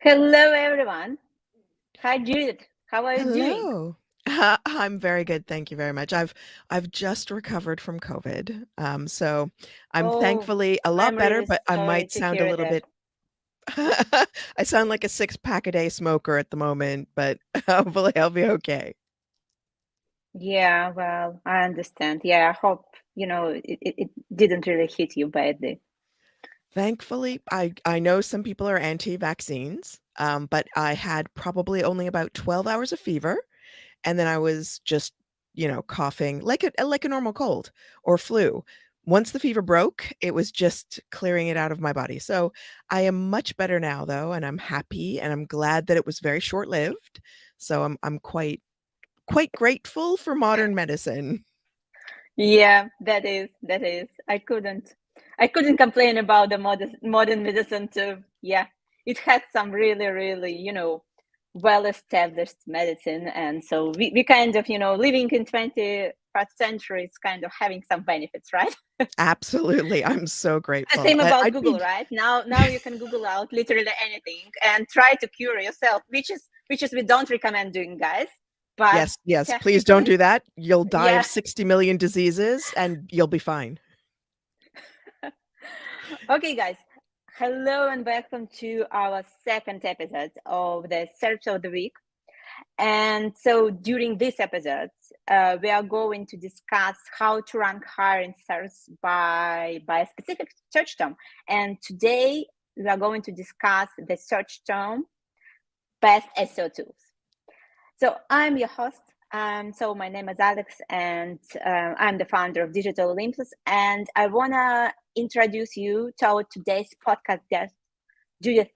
Hello, everyone. Hi, Judith. How are you doing? Hello. I'm very good, thank you very much. I've just recovered from COVID, so I'm Oh, thankfully a lot I'm better, really but I sorry might to sound a hear little that. bit. I sound like a six-pack a day smoker at the moment, but hopefully I'll be okay. Yeah, well, I understand. Yeah, I hope, it didn't really hit you badly. Thankfully, I know some people are anti-vaccines, but I had probably only about 12 hours of fever, and then I was just, coughing like a normal cold or flu. Once the fever broke, it was just clearing it out of my body. So I am much better now, though, and I'm happy, and I'm glad that it was very short-lived. So I'm quite grateful for modern medicine. Yeah, that is. I couldn't complain about the modern medicine too. Yeah, it has some really, really, well-established medicine, and so we kind of, living in 21st century is kind of having some benefits, right? Absolutely, I'm so The grateful. same about I'd Google, be right? Now you can Google out literally anything and try to cure yourself, which is we don't recommend doing, guys. But Yes, yes, please don't technically, do that. You'll die of yeah. 60 million diseases and you'll be fine. Okay, guys. Hello and welcome to our second episode of the SERP Show of the week. And so during this episode, we are going to discuss how to rank higher in search by a specific search term. And today we are going to discuss the search term best SEO tools. So I'm your host. So my name is Alex, and I'm the founder of Digital Olympus. And I wanna introduce you to our today's podcast guest, Judith.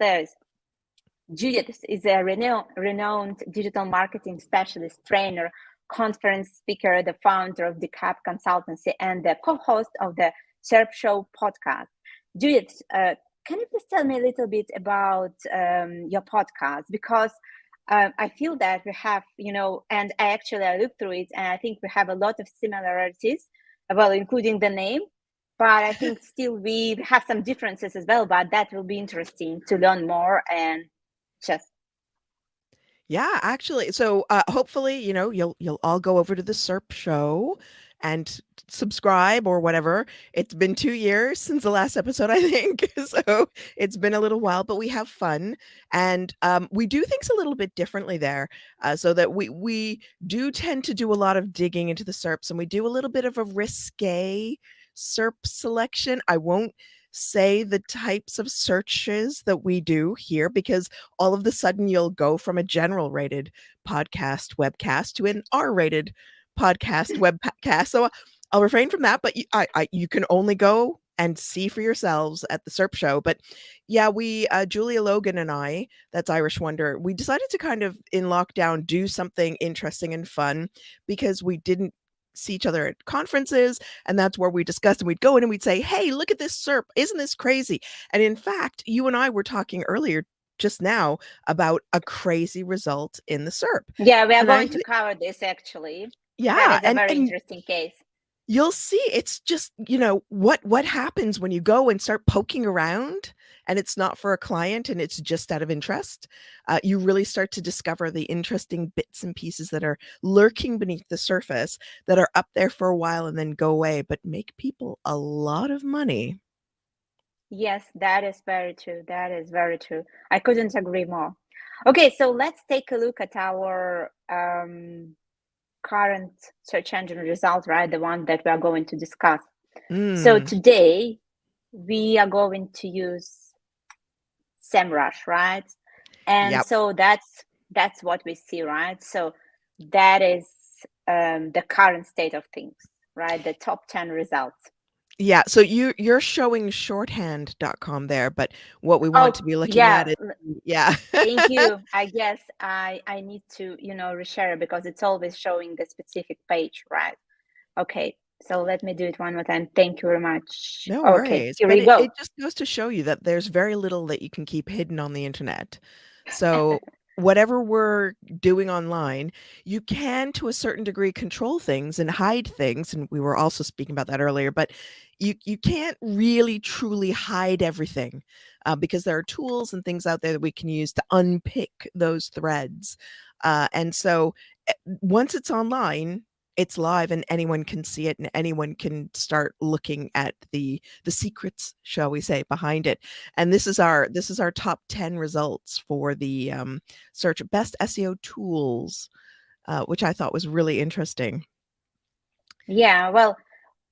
Judith is a renowned digital marketing specialist, trainer, conference speaker, the founder of the CAP Consultancy, and the co-host of the SERP Show podcast. Judith, can you please tell me a little bit about your podcast? Because I feel that we have, and I looked through it, and I think we have a lot of similarities, well, including the name. But I think still we have some differences as well. But that will be interesting to learn more and just Yeah, actually, so hopefully, you'll all go over to the SERP show and subscribe or whatever. It's been 2 years since the last episode, I think. So it's been a little while, but we have fun and we do things a little bit differently there. So that we do tend to do a lot of digging into the SERPs and we do a little bit of a risque SERP selection. I won't say the types of searches that we do here because all of the sudden you'll go from a general rated podcast webcast to an R-rated podcast webcast. So I'll refrain from that, but you can only go and see for yourselves at the SERP show. But yeah, we Julia Logan and I, that's Irish Wonder, we decided to kind of in lockdown do something interesting and fun because we didn't see each other at conferences, and that's where we discussed, and we'd go in and we'd say, hey, look at this SERP, isn't this crazy? And in fact, you and I were talking earlier just now about a crazy result in the SERP. yeah, we are And I going to cover this actually. That yeah, is a very interesting case. you'll see it's just, what happens when you go and start poking around and it's not for a client and it's just out of interest. You really start to discover the interesting bits and pieces that are lurking beneath the surface that are up there for a while and then go away, but make people a lot of money. Yes, that is very true. That is very true. I couldn't agree more. Okay, so let's take a look at our current search engine result, right? The one that we are going to discuss. So Mm, today we are going to use SEMrush, right? And yep. so that's what we see, right? So that is the current state of things, right? The top 10 results. Yeah, so you're showing shorthand.com there, but what we want Oh, to be looking yeah. at is yeah. Thank you. I guess I need to, reshare because it's always showing the specific page, right? Okay. So let me do it one more time. Thank you very much. No Okay, worries, here but we it go. just goes to show you that there's very little that you can keep hidden on the internet. So, whatever we're doing online, you can, to a certain degree, control things and hide things. And we were also speaking about that earlier, but you can't really truly hide everything, because there are tools and things out there that we can use to unpick those threads. And so once it's online, it's live and anyone can see it and anyone can start looking at the secrets, shall we say, behind it. And this is our top 10 results for the search best SEO tools, which I thought was really interesting. Yeah, well,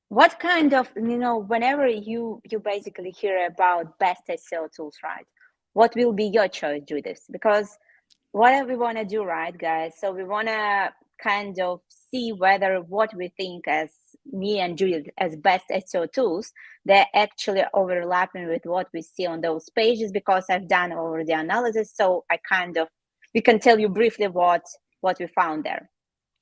what kind of, whenever you basically hear about best SEO tools, right? What will be your choice, Judith? Because what we want to do, right, guys? So we want to kind of see whether what we think as me and Judith as best SEO tools, they're actually overlapping with what we see on those pages, because I've done already analysis. So we can tell you briefly what we found there.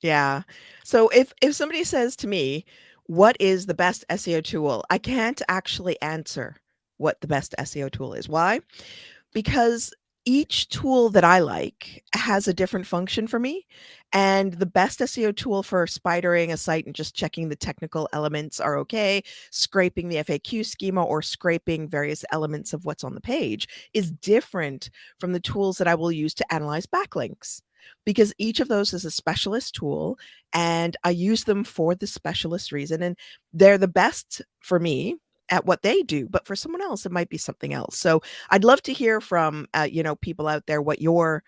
Yeah. So if somebody says to me, "What is the best SEO tool?" I can't actually answer what the best SEO tool is. Why? Because each tool that I like has a different function for me. And the best SEO tool for spidering a site and just checking the technical elements are okay, scraping the FAQ schema or scraping various elements of what's on the page is different from the tools that I will use to analyze backlinks. Because each of those is a specialist tool and I use them for the specialist reason. And they're the best for me at what they do, but for someone else, it might be something else. So I'd love to hear from, people out there what your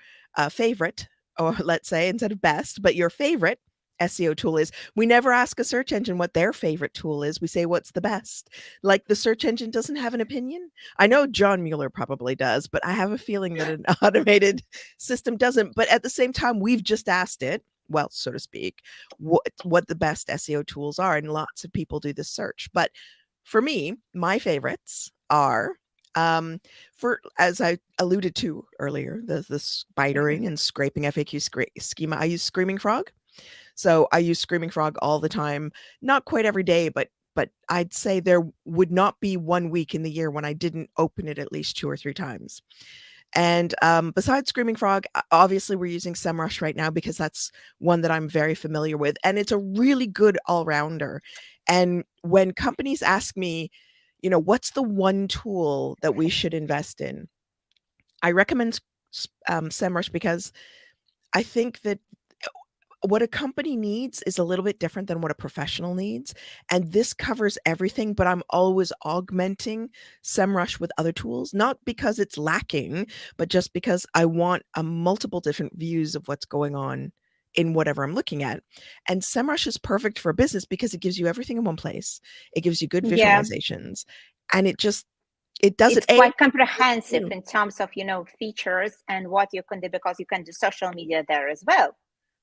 favorite, or let's say instead of best, but your favorite SEO tool is. We never ask a search engine what their favorite tool is. We say, what's the best? Like the search engine doesn't have an opinion. I know John Mueller probably does, but I have a feeling that an automated system doesn't. But at the same time, we've just asked it, well, so to speak, what the best SEO tools are. And lots of people do this search. But for me, my favorites are, for as I alluded to earlier, the spidering and scraping FAQ schema. I use Screaming Frog. So I use Screaming Frog all the time, not quite every day, but I'd say there would not be 1 week in the year when I didn't open it at least 2 or 3 times. And besides Screaming Frog, obviously we're using SEMrush right now because that's one that I'm very familiar with, and it's a really good all-rounder. And when companies ask me, what's the one tool that we should invest in, I recommend SEMrush because I think that what a company needs is a little bit different than what a professional needs. And this covers everything, but I'm always augmenting SEMrush with other tools, not because it's lacking, but just because I want a multiple different views of what's going on in whatever I'm looking at. And SEMrush is perfect for a business because it gives you everything in one place. It gives you good Yeah, visualizations and it does it. it's quite comprehensive in terms of features and what you can do, because you can do social media there as well,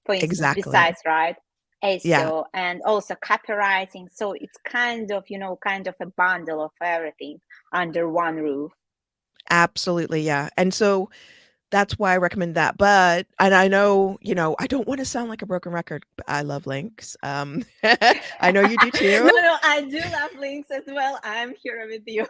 for instance, Exactly. besides, right, Yeah. SEO and also copywriting. So it's kind of a bundle of everything under one roof. Absolutely, yeah. And so that's why I recommend that. But and I know, I don't want to sound like a broken record, but I love links. I know you do No, too. no, I do love links as well. I'm here with you.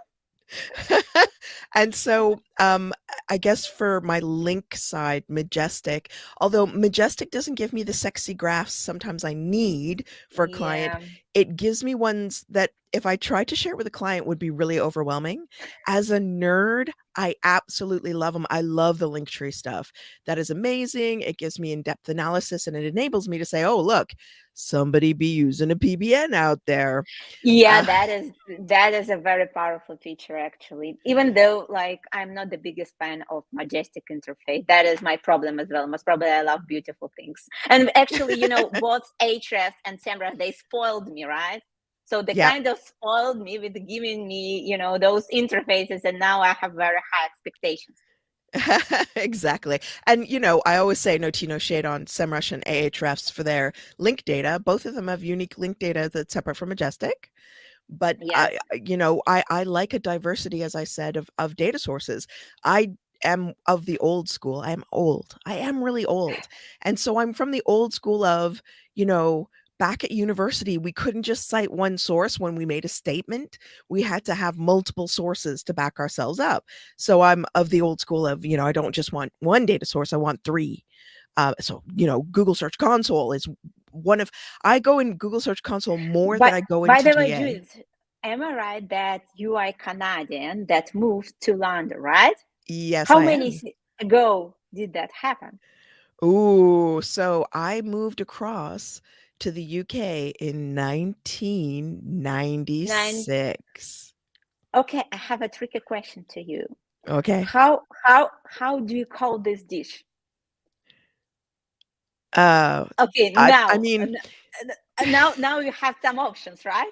And so, I guess for my link side, Majestic, although Majestic doesn't give me the sexy graphs sometimes I need for a client, Yeah. it gives me ones that if I tried to share it with a client would be really overwhelming. As a nerd, I absolutely love them. I love the Linktree stuff. That is amazing. It gives me in-depth analysis and it enables me to say, oh, look, somebody be using a PBN out there. Yeah, Uh, that is a very powerful feature, actually. Even though, like, I'm not the biggest fan of Majestic interface, that is my problem as well. Most probably, I love beautiful things, and actually, both Ahrefs and SEMrush, they spoiled me, right? So they yeah. kind of spoiled me with giving me, those interfaces, and now I have very high expectations. Exactly. And, I always say no tea, no shade on SEMrush and Ahrefs for their link data. Both of them have unique link data that's separate from Majestic. But Yes. I like a diversity, as I said, of data sources. I am of the old school. I am old. I am really old. And so I'm from the old school of, you know, back at university, we couldn't just cite one source when we made a statement. We had to have multiple sources to back ourselves up. So I'm of the old school of, I don't just want one data source, I want three. So, Google Search Console is one of, I go in Google Search Console more than I go By into the way, GA. Judith, am I right that you are Canadian that moved to London, right? Yes, How I many am. ago did that happen? Ooh, so I moved across to the UK in 1996. Okay, I have a tricky question to you. Okay. How do you call this dish? Okay, I mean, now you have some options, right?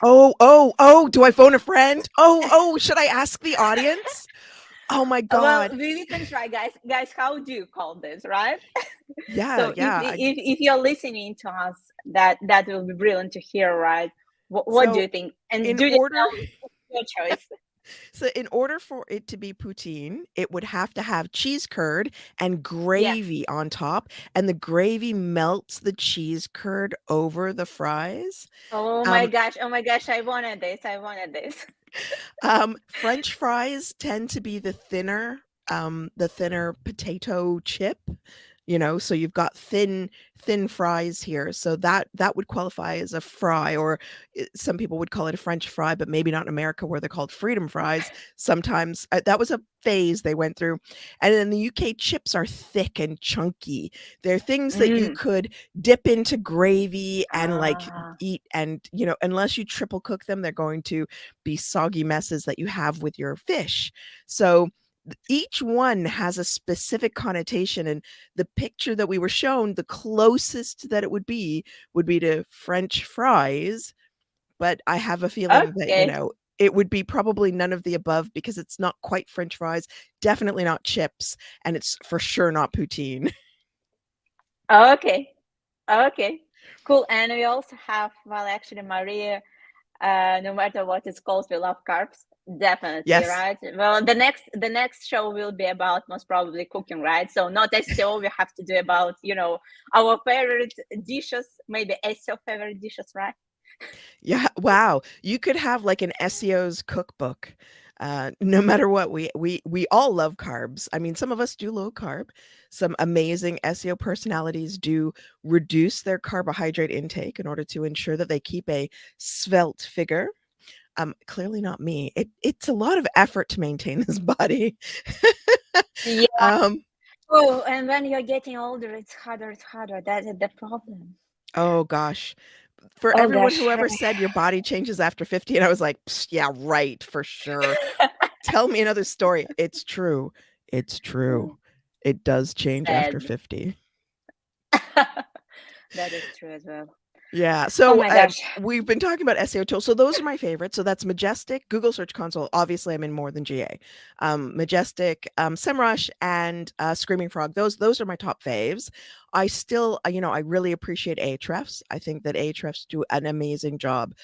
oh, do I phone a friend? Oh, should I ask the audience? Oh my Well, God. we can try, guys. Guys, how do you call this, right? Yeah, So yeah. if you're listening to us, that will be brilliant to hear, right? What do So you think? And in do this order now, it's your choice. So in order for it to be poutine, it would have to have cheese curd and Yes. gravy on top, and the gravy melts the cheese curd over the fries. Oh my Um, gosh. Oh my gosh. I wanted this. I wanted this. French fries tend to be the thinner potato chip. So you've got thin fries here, so that would qualify as a fry, or some people would call it a French fry, but maybe not in America where they're called freedom fries. Sometimes that was a phase they went through. And in the UK, chips are thick and chunky. They're things that you could dip into gravy and like Ah, eat, and unless you triple cook them, they're going to be soggy messes that you have with your fish. So each one has a specific connotation, and the picture that we were shown, the closest that it would be to French fries, but I have a feeling that okay. it would be probably none of the above, because it's not quite French fries, definitely not chips, and it's for sure not poutine. Okay. Okay. Cool. And we also have, well, actually, Maria, no matter what it's called, we love carbs. Definitely, Yes. right? Well, the next show will be about most probably cooking, right? So not SEO, we have to do about, our favorite dishes, maybe SEO favorite dishes, right? Yeah, wow. You could have like an SEO's cookbook. No matter what, we all love carbs. I mean, some of us do low carb. Some amazing SEO personalities do reduce their carbohydrate intake in order to ensure that they keep a svelte figure. Clearly not me. It's a lot of effort to maintain this body. Yeah. Um, Oh, and when you're getting older, it's harder. It's harder. That is the problem. oh gosh. For Oh everyone gosh. who ever said your body changes after 50, and I was like, "Psst, yeah, right, for sure. Tell me another story." It's true. It's true. It does change after Sad. 50. That is true as well. Yeah. Oh So my gosh. we've been talking about SEO tools. So those are my favorites. So that's Majestic, Google Search Console. Obviously, I'm in more than GA. Majestic, SEMrush, and Screaming Frog. Those are my top faves. I still, I really appreciate Ahrefs. I think that Ahrefs do an amazing job.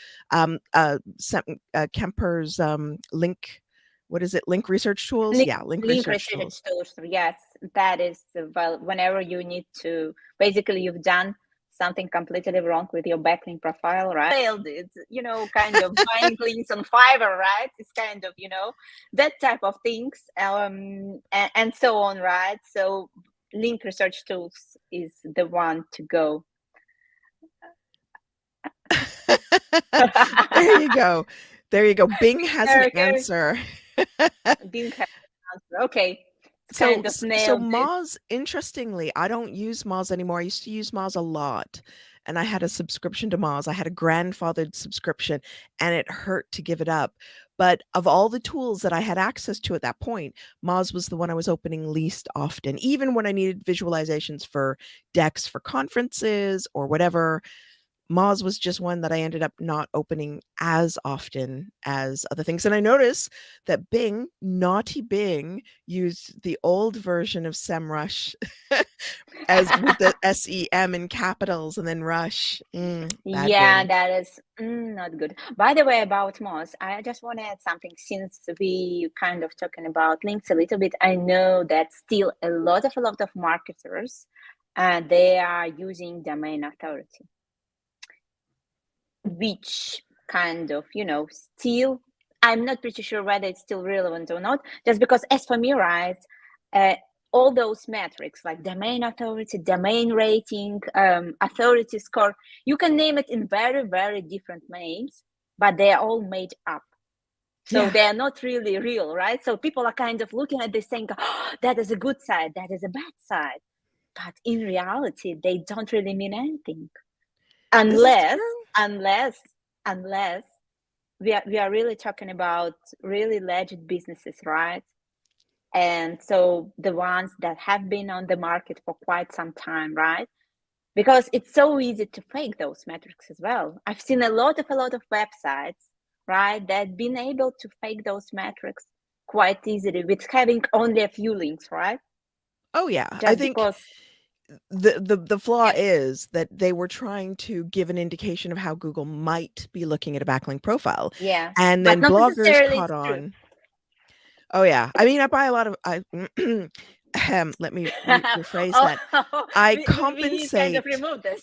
Kemper's link. What is it? Link research tools. Link, Yeah, link link research research tools. tools. Yes, that is, well, whenever you need to, basically you've done something completely wrong with your backlink profile, right? Failed it, kind of buying links on Fiverr, right? It's kind of, that type of things, and so on, right? So link research tools is the one to go. There you go. There you go. Bing has an Okay, answer. didn't have an answer. Okay, it's So kind of so nailed it. Moz, interestingly, I don't use Moz anymore. I used to use Moz a lot, and I had a subscription to Moz. I had a grandfathered subscription, and it hurt to give it up. But of all the tools that I had access to at that point, Moz was the one I was opening least often, even when I needed visualizations for decks for conferences or whatever. Moz was just one that I ended up not opening as often as other things. And I noticed that Bing, naughty Bing, used the old version of SEMrush as with the SEM in capitals and then Rush. Bad Yeah, Bing. that is not good. By the way, about Moz, I just want to add something since we kind of talking about links a little bit. I know that still a lot of marketers, they are using domain authority. which kind of, still, I'm not pretty sure whether it's still relevant or not, just because as for me, right, all those metrics like domain authority, domain rating, authority score, you can name it in very, very different names, but they're all made up. So they are not really real, right? So people are kind of looking at this saying, oh, that is a good side, that is a bad side. But in reality, they don't really mean anything. Unless we are really talking about really legit businesses, right? And so the ones that have been on the market for quite some time, right? Because it's so easy to fake those metrics as well. I've seen a lot of websites, right, that been able to fake those metrics quite easily with having only a few links, right? Oh yeah. Just I think because the flaw is that they were trying to give an indication of how Google might be looking at a backlink profile. yeah, And but then not bloggers necessarily caught it's true. on. Oh yeah. I mean, I buy a lot of let me rephrase that. I We need kind of compensate remove this.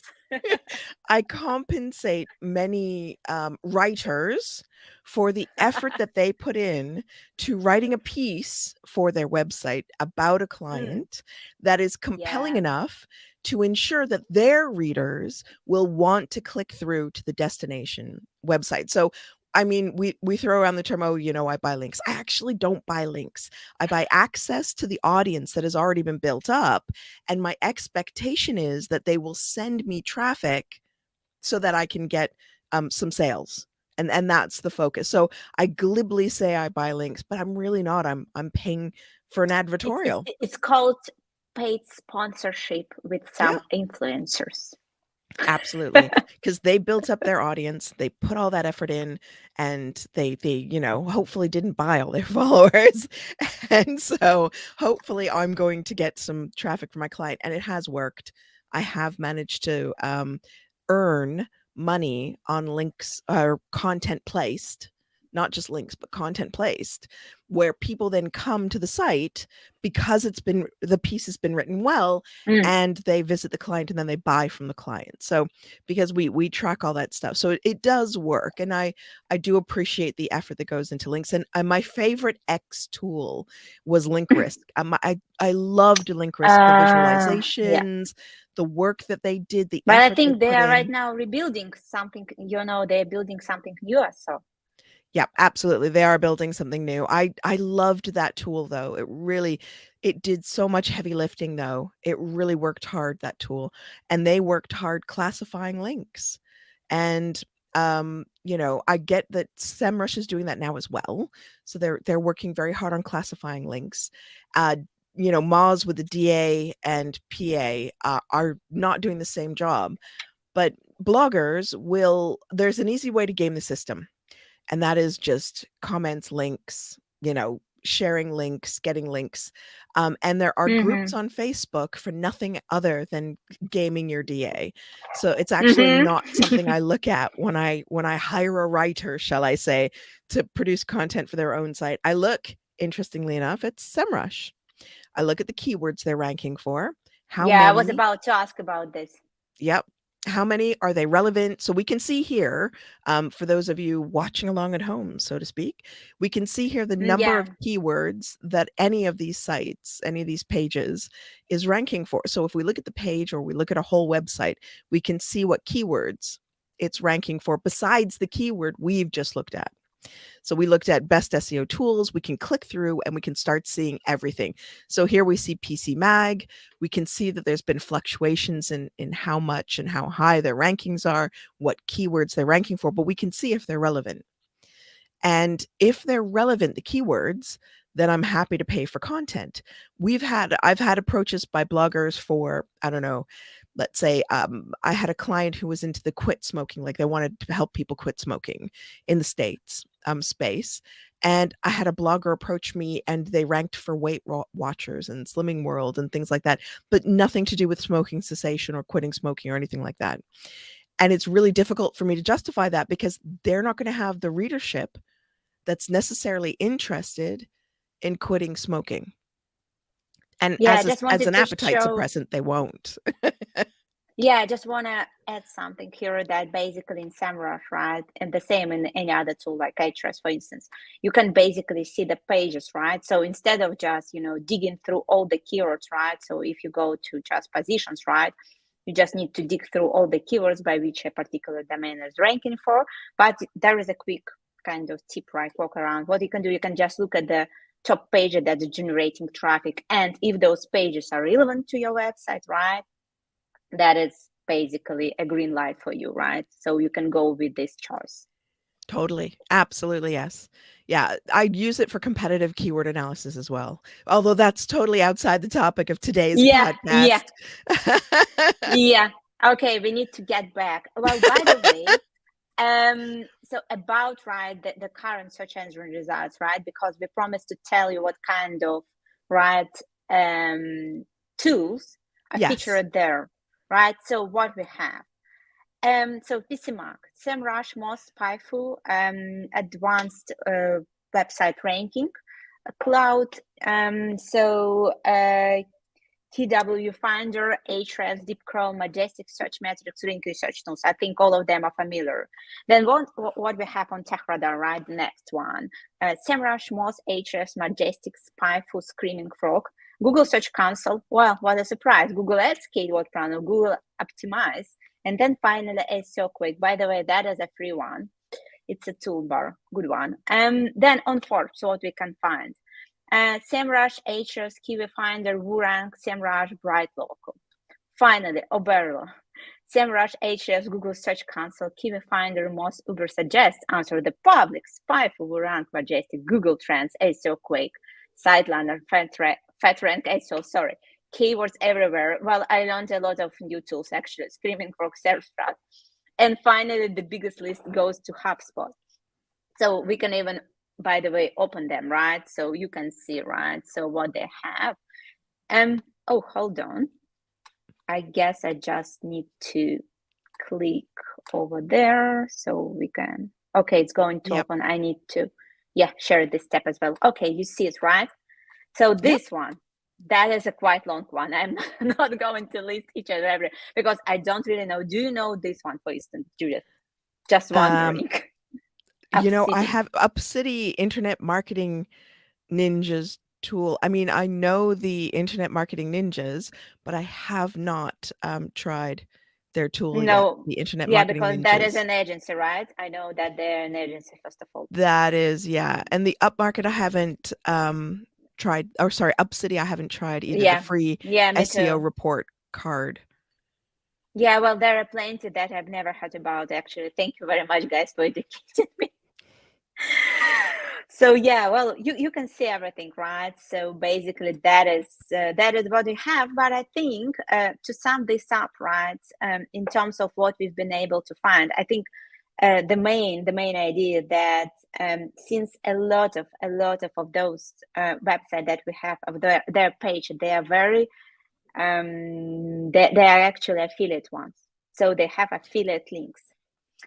I compensate many writers for the effort that they put in to writing a piece for their website about a client that is compelling Yeah. enough to ensure that their readers will want to click through to the destination website. So I mean, we throw around the term, oh, I buy links. I actually don't buy links. I buy access to the audience that has already been built up. And my expectation is that they will send me traffic so that I can get some sales. And that's the focus. So I glibly say I buy links, but I'm really not. I'm paying for an advertorial. It's called paid sponsorship with Yeah. some influencers. Absolutely. Because they built up their audience, they put all that effort in, and they hopefully didn't buy all their followers. And so hopefully I'm going to get some traffic for my client, and it has worked. I have managed to earn money on links or content placed, not just links, but content placed, where people then come to the site because the piece has been written well, and they visit the client and then they buy from the client. So because we track all that stuff, so it does work, and I do appreciate the effort that goes into links. And my favorite X tool was Link Risk. I loved Link Risk, the visualizations, the work that they did, the but effort I think they are right in. now rebuilding something. They're building something new. So Yeah, absolutely. They are building something new. I loved that tool though. It did so much heavy lifting though. It really worked hard, that tool. And they worked hard classifying links. And I get that SEMrush is doing that now as well. So they're working very hard on classifying links. Moz with the DA and PA are not doing the same job. But bloggers there's an easy way to game the system. And that is just comments, links, sharing links, getting links. And there are groups on Facebook for nothing other than gaming your DA. So it's actually not something I look at when I hire a writer, shall I say, to produce content for their own site. I look, interestingly enough, at SEMrush. I look at the keywords they're ranking for. I was about to ask about this. Yep. How many are they relevant? So we can see here, for those of you watching along at home, so to speak, we can see here the number of keywords that any of these sites, any of these pages is ranking for. So if we look at the page or we look at a whole website, we can see what keywords it's ranking for besides the keyword we've just looked at. So we looked at best SEO tools. We can click through and we can start seeing everything. So here we see PC Mag. We can see that there's been fluctuations in how much and how high their rankings are, what keywords they're ranking for, but we can see if they're relevant. And if they're relevant, the keywords, then I'm happy to pay for content. I've had approaches by bloggers for, I don't know, let's say I had a client who was into the quit smoking, like they wanted to help people quit smoking in the States space. And I had a blogger approach me and they ranked for Weight Watchers and Slimming World and things like that, but nothing to do with smoking cessation or quitting smoking or anything like that. And it's really difficult for me to justify that because they're not going to have the readership that's necessarily interested in quitting smoking. And as an appetite suppressant, they won't. Yeah, I just want to add something here that basically in SEMrush, right, and the same in any other tool like Ahrefs, for instance, you can basically see the pages, right? So instead of just, digging through all the keywords, right? So if you go to just positions, right, you just need to dig through all the keywords by which a particular domain is ranking for. But there is a quick kind of tip, right, walk around. What you can do, you can just look at the top page that's generating traffic. And if those pages are relevant to your website, right, that is basically a green light for you, right? So you can go with this choice. Totally. Absolutely, yes. Yeah, I use it for competitive keyword analysis as well, although that's totally outside the topic of today's Yeah, yeah, podcast. yeah. Okay, we need to get back. Well, by the way, so about right the current search engine results, right? Because we promised to tell you what kind of right tools are Yes. featured there, right? So what we have. So PCMark, SEMrush most powerful advanced website ranking, cloud. TW Finder, Ahrefs, Deep Chrome, Majestic Search Metrics, Link Research Tools. I think all of them are familiar. Then what we have on TechRadar, right? The next one. SEMrush, Moz, Ahrefs, Majestic, Spyful, Screaming Frog. Google Search Console. Well, what a surprise. Google Ads, Keyword Planner, Google Optimize. And then finally, SEO Quick. By the way, that is a free one. It's a toolbar, good one. Then on Forbes, what we can find. SEMrush, Ahrefs, Kiwi Finder, WooRank, SEMrush, Bright Local. Finally, Oberlo. SEMrush, Ahrefs, Google Search Console, Kiwi Finder, Moz, Uber Suggest, Answer the Public, Spyful, WooRank, Majestic, Google Trends, SEO Quake, Sideliner, FatRank, SEO, sorry. Keywords everywhere. Well, I learned a lot of new tools actually. Screaming Frog, SERPs. And finally, the biggest list goes to HubSpot. So we can even, by the way, open them, right? So you can see, right? So what they have. Oh, hold on. I guess I just need to click over there so we can. Okay, it's going to open. I need to, share this step as well. Okay, you see it, right? So this one, that is a quite long one. I'm not going to list each and every because I don't really know. Do you know this one, for instance, Judith? Just wondering. I have UpCity Internet Marketing Ninjas tool. I mean, I know the Internet Marketing Ninjas, but I have not tried their tool yet, No, the Internet yeah, Marketing because that is Ninjas. an agency, right? I know that they're an agency, first of all. That is, yeah. And the Upmarket I haven't tried, or sorry, UpCity I haven't tried either, the free Yeah, me SEO too. report card. Yeah, well, there are plenty that I've never heard about, actually. Thank you very much, guys, for educating me. So yeah, well, you can see everything, right? So basically, that is what we have. But I think to sum this up, right, in terms of what we've been able to find, I think the main idea that since a lot of those websites that we have of their page, they are very they are actually affiliate ones, so they have affiliate links.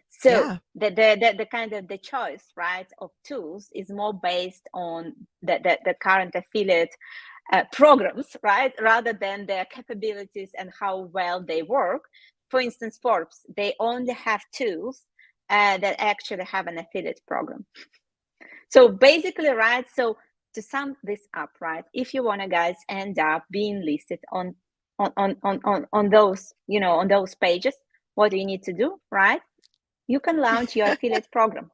So the kind of the choice, right, of tools is more based on the current affiliate programs, right, rather than their capabilities and how well they work. For instance, Forbes, they only have tools that actually have an affiliate program. So basically, right, so to sum this up, right, if you want to guys end up being listed on those, on those pages, what do you need to do, right? You can launch your affiliate program.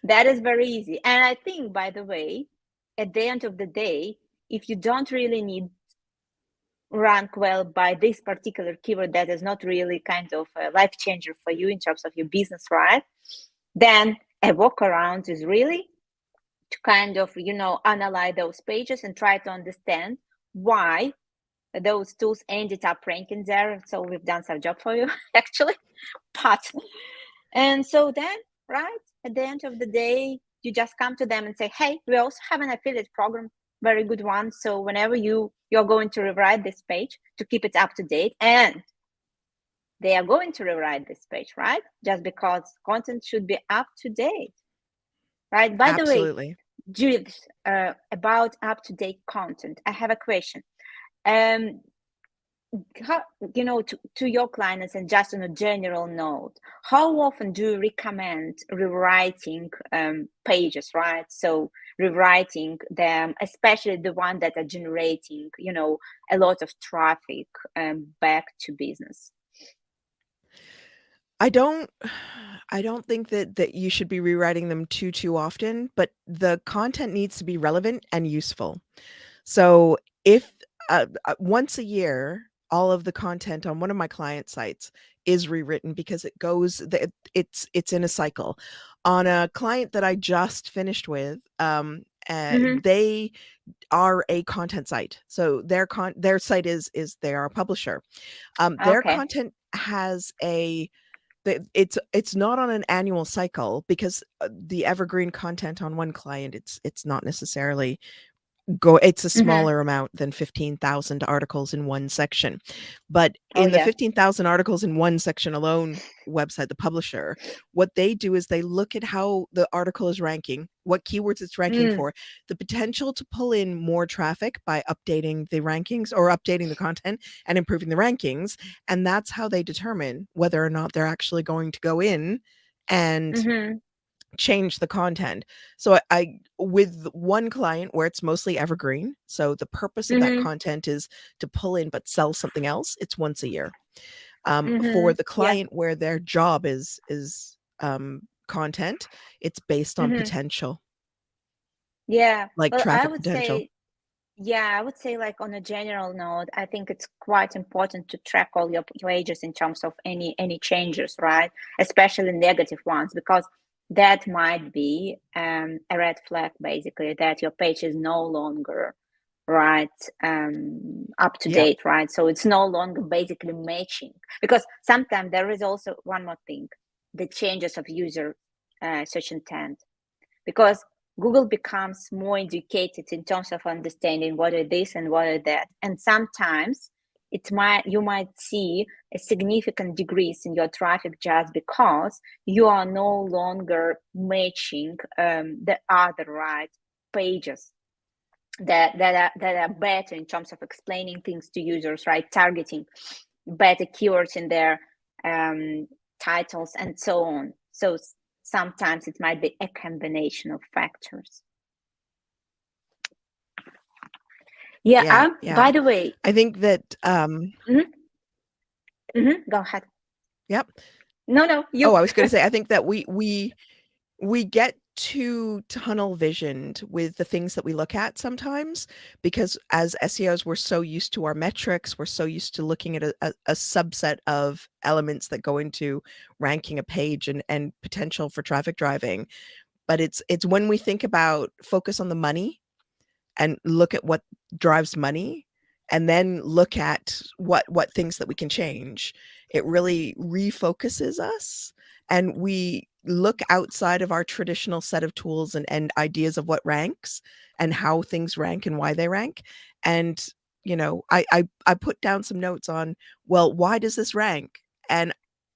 That is very easy. And I think, by the way, at the end of the day, if you don't really need rank well by this particular keyword that is not really kind of a life changer for you in terms of your business, right? Then a workaround is really to kind of, analyze those pages and try to understand why those tools ended up ranking there. So we've done some job for you, actually. And so then, right, at the end of the day, you just come to them and say, hey, we also have an affiliate program, very good one. So whenever you're going to rewrite this page to keep it up to date, and they are going to rewrite this page, right? Just because content should be up to date, right? By the way, how, to your clients, and just on a general note, how often do you recommend rewriting pages, right? So rewriting them, especially the one that are generating, a lot of traffic back to business. I don't think that you should be rewriting them too often, but the content needs to be relevant and useful. So if once a year, all of the content on one of my client sites is rewritten because it's in a cycle. On a client that I just finished with, they are a content site. So their site is they are a publisher. Their Okay. content has it's not on an annual cycle because the evergreen content on one client, it's not necessarily it's a smaller amount than 15,000 articles in one section. But in the 15,000 articles in one section alone website, the publisher, what they do is they look at how the article is ranking, what keywords it's ranking for, the potential to pull in more traffic by updating the rankings or updating the content and improving the rankings. And that's how they determine whether or not they're actually going to go in and change the content. So I with one client where it's mostly evergreen, so the purpose of that content is to pull in but sell something else, it's once a year. For the client where their job is content, it's based on potential. Yeah, like well, traffic potential. I would say, like, on a general note, I think it's quite important to track all your pages in terms of any changes, right? Especially negative ones, because that might be a red flag, basically, that your page is no longer up to date, right? So it's no longer basically matching, because sometimes there is also one more thing, the changes of user search intent, because Google becomes more educated in terms of understanding what it is and what it that, and sometimes you might see a significant decrease in your traffic just because you are no longer matching the other pages that are better in terms of explaining things to users, right? Targeting better keywords in their titles and so on. So sometimes it might be a combination of factors. By the way, I think that go ahead. Yep. No, you. I was going to say, I think that we get too tunnel visioned with the things that we look at sometimes, because as SEOs, we're so used to our metrics. We're so used to looking at a subset of elements that go into ranking a page and potential for traffic driving. But it's when we think about focus on the money and look at what drives money, and then look at what things that we can change, it really refocuses us, and we look outside of our traditional set of tools and ideas of what ranks and how things rank and why they rank. And I put down some notes on, well, why does this rank? And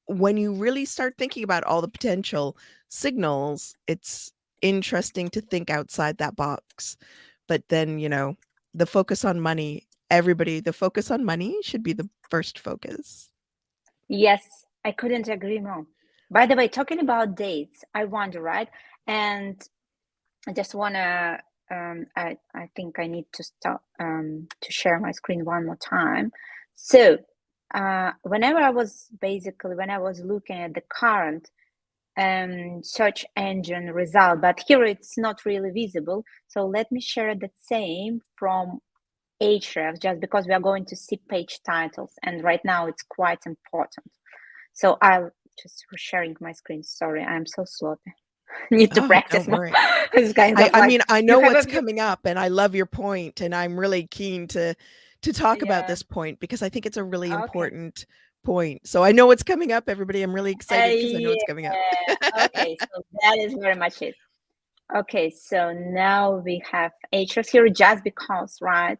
when you really start thinking about all the potential signals, it's interesting to think outside that box. But then, the focus on money, the focus on money should be the first focus. Yes, I couldn't agree more. By the way, talking about dates, I wonder, right? And I just want to, I think I need to stop to share my screen one more time. So whenever I was looking at the current search engine result, but here it's not really visible. So let me share the same from Ahrefs, just because we are going to see page titles, and right now it's quite important. So I'll just sharing my screen. Sorry, I'm so sloppy. Need to practice more. It's kind of I mean, I know what's coming up, and I love your point, and I'm really keen to talk about this point, because I think it's a really important point. So I know what's coming up, everybody. I'm really excited because I know what's coming up. Okay, so that is very much it. Okay, so now we have Ahrefs here, just because, right?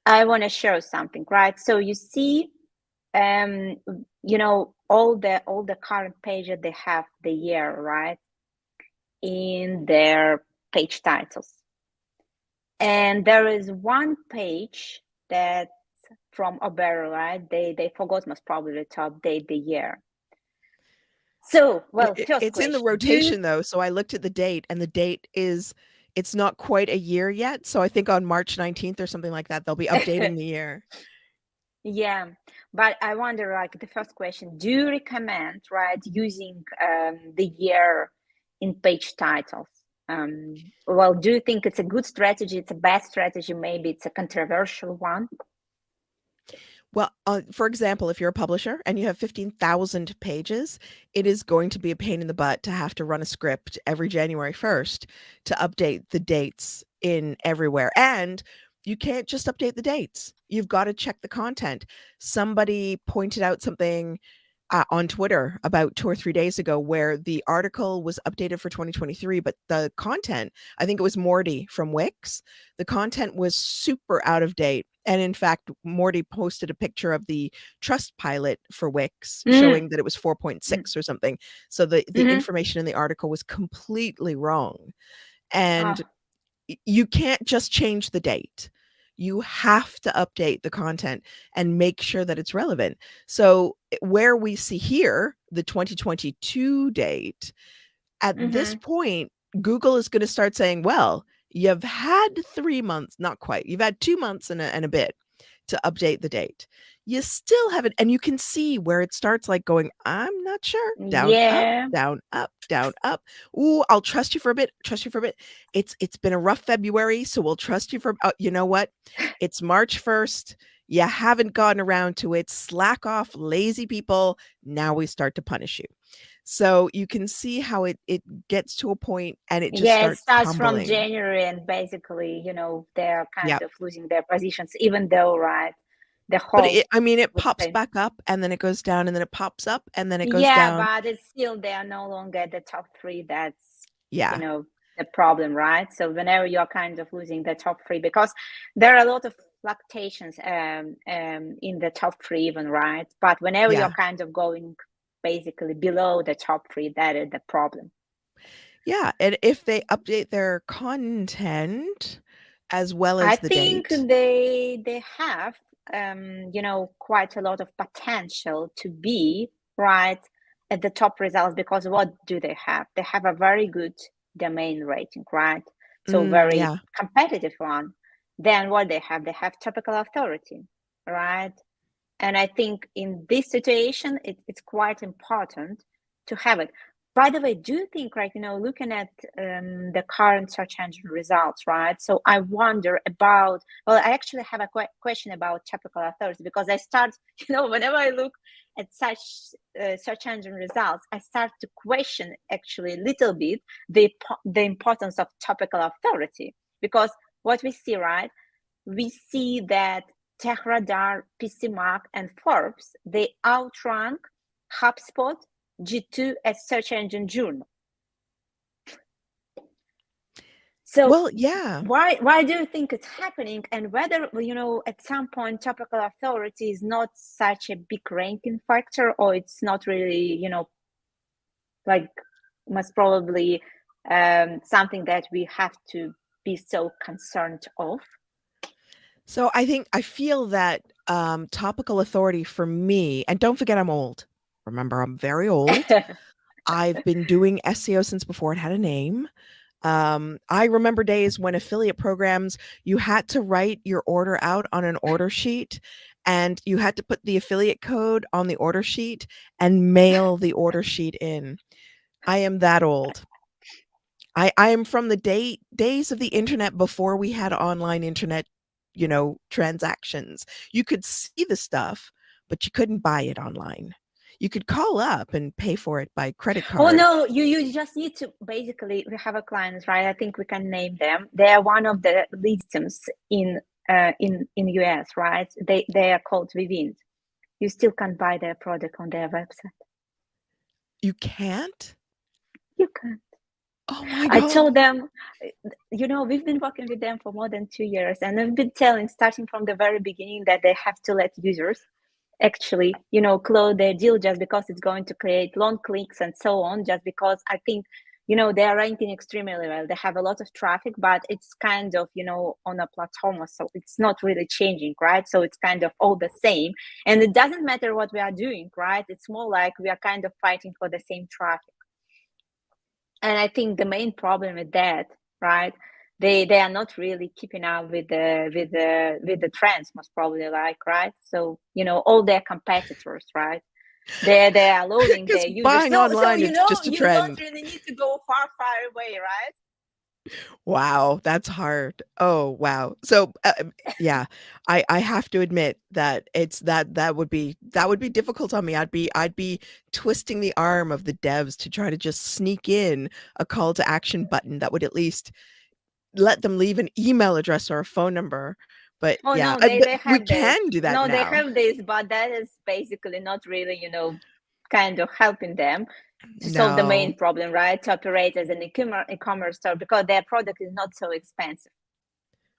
I want to share something, right? So you see, all the current pages, they have the year, right, in their page titles. And there is one page that's from Oberlo, right? They forgot most probably to update the year. So, well, first It's in the question. rotation though, so I looked at the date, and the date is it's not quite a year yet. So I think on March 19th or something like that, they'll be updating the year. Yeah, but I wonder, like the first question, do you recommend, right, using the year in page titles? Well, do you think it's a good strategy? It's a bad strategy? Maybe it's a controversial one? Well, for example, if you're a publisher and you have 15,000 pages, it is going to be a pain in the butt to have to run a script every January 1st to update the dates in everywhere. And you can't just update the dates. You've got to check the content. Somebody pointed out something on Twitter about 2 or 3 days ago where the article was updated for 2023, but the content, I think it was Morty from Wix, the content was super out of date. And in fact, Morty posted a picture of the Trust pilot for Wix showing that it was 4.6 or something. So the information in the article was completely wrong. And you can't just change the date. You have to update the content and make sure that it's relevant. So where we see here the 2022 date, at this point, Google is going to start saying, well, you've had 3 months, not quite. You've had 2 months and a bit to update the date. You still haven't, and you can see where it starts like going, I'm not sure. Down, Yeah. up, down, up, down, up. Ooh, I'll trust you for a bit. Trust you for a bit. It's been a rough February, so we'll trust you for you know what? It's March 1st. You haven't gotten around to it. Slack off, lazy people. Now we start to punish you. So you can see how it gets to a point and it just it starts from tumbling. January, and basically, they're kind of losing their positions, even though, right, the whole. But it pops back up and then it goes down and then it pops up and then it goes down. Yeah, but it's still, they are no longer the top 3. That's, the problem, right? So whenever you're kind of losing the top 3, because there are a lot of fluctuations in the top 3 even, right? But whenever you're kind of going basically below the top 3, that is the problem. Yeah, and if they update their content as well as the date. I think they have quite a lot of potential to be right at the top results, because what do they have? They have a very good domain rating, right? So very competitive one. Then what they have topical authority, right? And I think in this situation, it's quite important to have it. By the way, do you think, right, looking at the current search engine results, right? So I wonder about, well, I actually have a question about topical authority, because I start, whenever I look at such search engine results, I start to question actually a little bit the importance of topical authority, because what we see, right? We see that TechRadar, PCMark, and Forbes, they outrank HubSpot, G2 as search engine journal. So, well, yeah. Why do you think it's happening? And whether, at some point, topical authority is not such a big ranking factor, or it's not really, like most probably something that we have to be so concerned of? So I feel that topical authority for me, and don't forget I'm old. Remember, I'm very old. I've been doing SEO since before it had a name. I remember days when affiliate programs, you had to write your order out on an order sheet, and you had to put the affiliate code on the order sheet and mail the order sheet in. I am that old. I am from the days of the internet before we had online internet, transactions. You could see the stuff, but you couldn't buy it online. You could call up and pay for it by credit card. Oh no, you just need to, basically, we have a client, right? I think we can name them. They are one of the listings in US, right? They are called Vivind. You still can't buy their product on their website. You can't? You can't. Oh my God. I told them, we've been working with them for more than 2 years, and I've been telling, starting from the very beginning, that they have to let users actually, close their deal, just because it's going to create long clicks and so on, just because I think they are ranking extremely well. They have a lot of traffic, but it's kind of, on a plateau. So it's not really changing, right? So it's kind of all the same. And it doesn't matter what we are doing, right? It's more like we are kind of fighting for the same traffic. And I think the main problem with that, right? They are not really keeping up with the trends, most probably, like, right? So, all their competitors, right? They are loading Because their users. buying So online is just a you don't trend. really need to go far away, right? Wow, that's hard. Oh, wow. So, yeah, I have to admit that that would be difficult on me. I'd be twisting the arm of the devs to try to just sneak in a call to action button that would at least let them leave an email address or a phone number. But Oh yeah, no, they but they we have this. can do that No, they now. have this, but that is basically not really, kind of helping them to solve the No. main problem, right? To operate as an e-commerce store, because their product is not so expensive.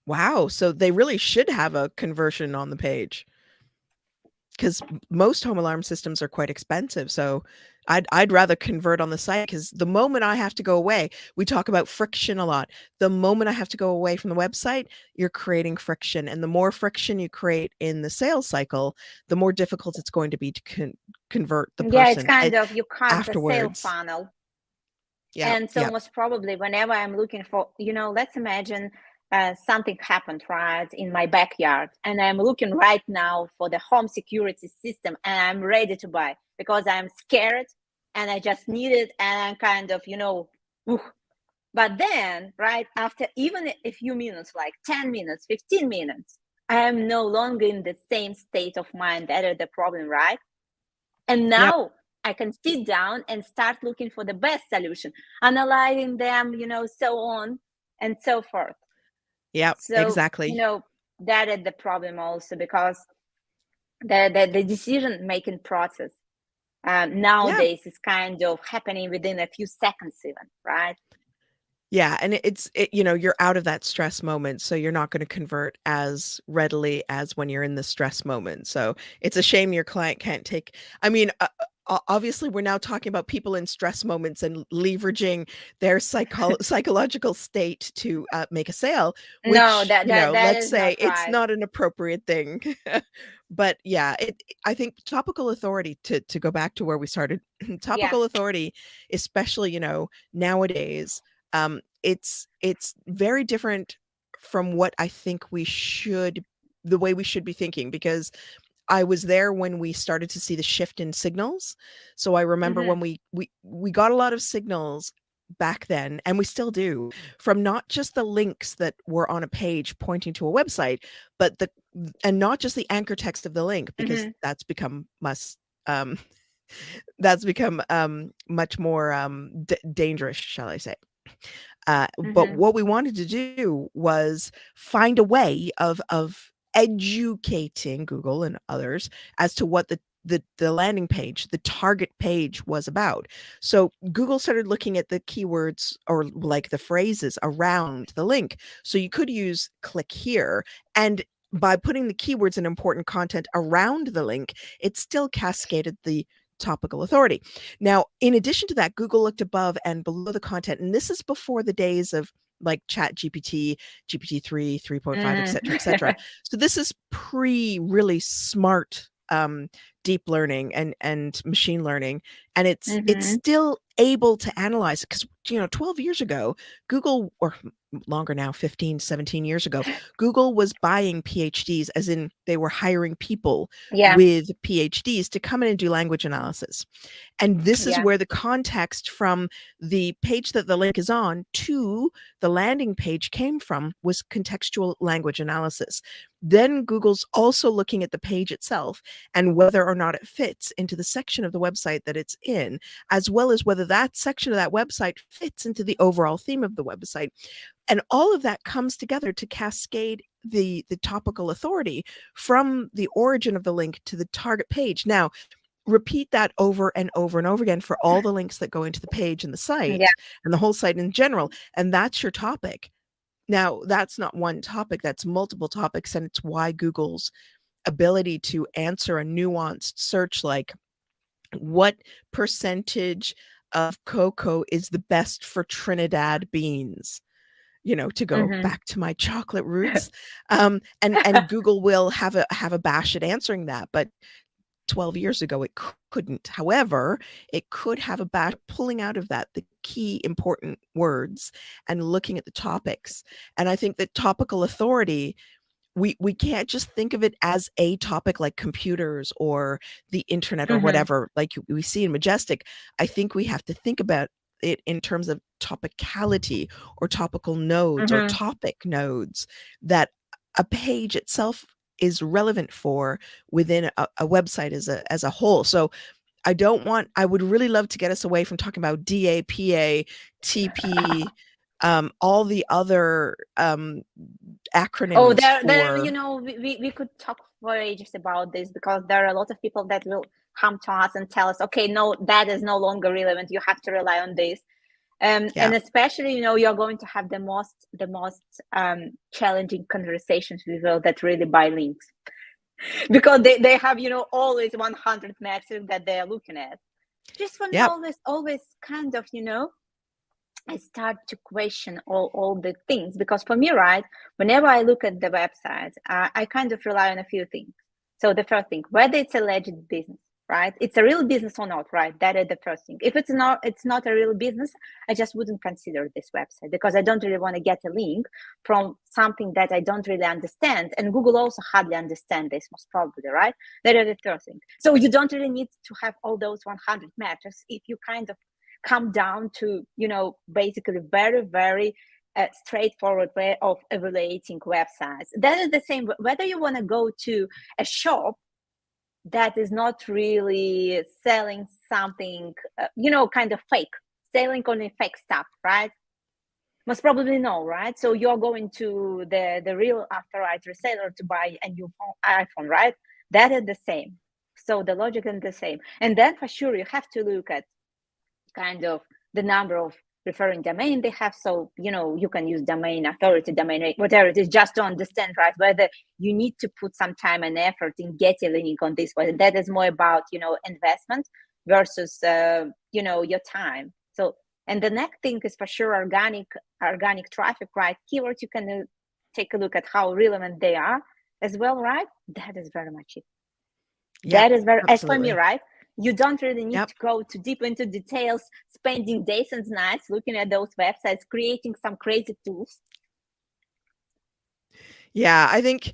Wow. So they really should have a conversion on the page. Because most home alarm systems are quite expensive. So I'd rather convert on the site, because the moment I have to go away, we talk about friction a lot. The moment I have to go away from the website, you're creating friction. And the more friction you create in the sales cycle, the more difficult it's going to be to convert the Yeah, it's person kind of, you cut the sale afterwards. funnel. Yeah. And so Yeah. most probably whenever I'm looking for, let's imagine something happened right in my backyard, and I'm looking right now for the home security system, and I'm ready to buy because I'm scared and I just need it, and I'm kind of, ooh. But then, right after even a few minutes, like 10 minutes, 15 minutes, I am no longer in the same state of mind. That is the problem, right? And Yep. now I can sit down and start looking for the best solution, analyzing them, so on and so forth. Yep. So, Exactly. that is the problem also, because the decision making process Yeah. nowadays is kind of happening within a few seconds, even, right? Yeah, and you're out of that stress moment, so you're not gonna convert as readily as when you're in the stress moment. So, it's a shame your client can't take. I mean, obviously, we're now talking about people in stress moments and leveraging their psychological state to, make a sale, No, which, that let's is say not it's right. not an appropriate thing. But, yeah, I think topical authority, to go back to where we started, Yeah. topical authority, especially, nowadays, it's very different from what I think the way we should be thinking, because I was there when we started to see the shift in signals. So I remember Hmm. when we got a lot of signals back then, and we still do, from not just the links that were on a page pointing to a website, but not just the anchor text of the link, because Hmm. um that's become much more dangerous, shall I say. But Hmm. what we wanted to do was find a way of educating Google and others as to what the landing page, the target page, was about. So Google started looking at the keywords, or like the phrases around the link. So you could use click here, and by putting the keywords and important content around the link, it still cascaded the topical authority. Now, in addition to that, Google looked above and below the content, and this is before the days of like Chat GPT, GPT-3, 3.5, et cetera, et cetera. Hmm. So this is pre really smart deep learning and machine learning, and it's Hmm. still able to analyze it, because 12 years ago, Google, or longer now, 15, 17 years ago, Google was buying PhDs, as in they were hiring people Yeah. with PhDs to come in and do language analysis. And this is Yeah. where the context from the page that the link is on to the landing page came from, was contextual language analysis. Then Google's also looking at the page itself and whether or not it fits into the section of the website that it's in, as well as whether that section of that website fits into the overall theme of the website. And all of that comes together to cascade the topical authority from the origin of the link to the target page. Now, repeat that over and over and over again for all the links that go into the page and the Yeah. site and the whole site in general, and that's your topic. Now, that's not one topic, that's multiple topics, and it's why Google's ability to answer a nuanced search like what percentage of cocoa is the best for Trinidad beans, to go Mm-hmm. back to my chocolate roots. And Google will have a bash at answering that, but 12 years ago it couldn't. However, it could have a bash pulling out of that the key important words and looking at the topics. And I think that topical authority, we can't just think of it as a topic like computers or the internet or Mm-hmm. whatever, like we see in Majestic. I think we have to think about it in terms of topicality or topical nodes or Mm-hmm. topic nodes that a page itself is relevant for within a website as a whole. So I would really love to get us away from talking about DA, PA, TP, all the other Oh, acronyms there, for. we could talk for ages about this, because there are a lot of people that will come to us and tell us, okay, no, that is no longer relevant. You have to rely on this. Yeah. And especially, you're going to have the most challenging conversations with people that really buy links, because they have, always 100 metrics that they're looking at. Just for me, Yep. always kind of, I start to question all the things, because for me, right, whenever I look at the website, I kind of rely on a few things. So the first thing, whether it's a legit business, right? It's a real business or not, right? That is the first thing. If it's not a real business, I just wouldn't consider this website, because I don't really want to get a link from something that I don't really understand. And Google also hardly understand this, most probably, right? That is the third thing. So you don't really need to have all those 100 metrics if you kind of come down to, basically very, very straightforward way of evaluating websites. That is the same whether you want to go to a shop that is not really selling something, kind of fake, selling only fake stuff, right? Most probably no, right? So you're going to the real authorized reseller to buy a new iPhone, right? That is the same. So the logic is the same. And then for sure, you have to look at kind of the number of referring domain they have. So, you can use domain authority, domain, whatever it is, just to understand, right, whether you need to put some time and effort in getting a link on this one. That is more about, investment versus, your time. So, and the next thing is for sure organic traffic, right? Keywords, you can take a look at how relevant they are as well, right? That is very much it. Yep, That is very, as for me, absolutely. right? You don't really need Yep. to go too deep into details, spending days and nights looking at those websites, creating some crazy tools. Yeah, I think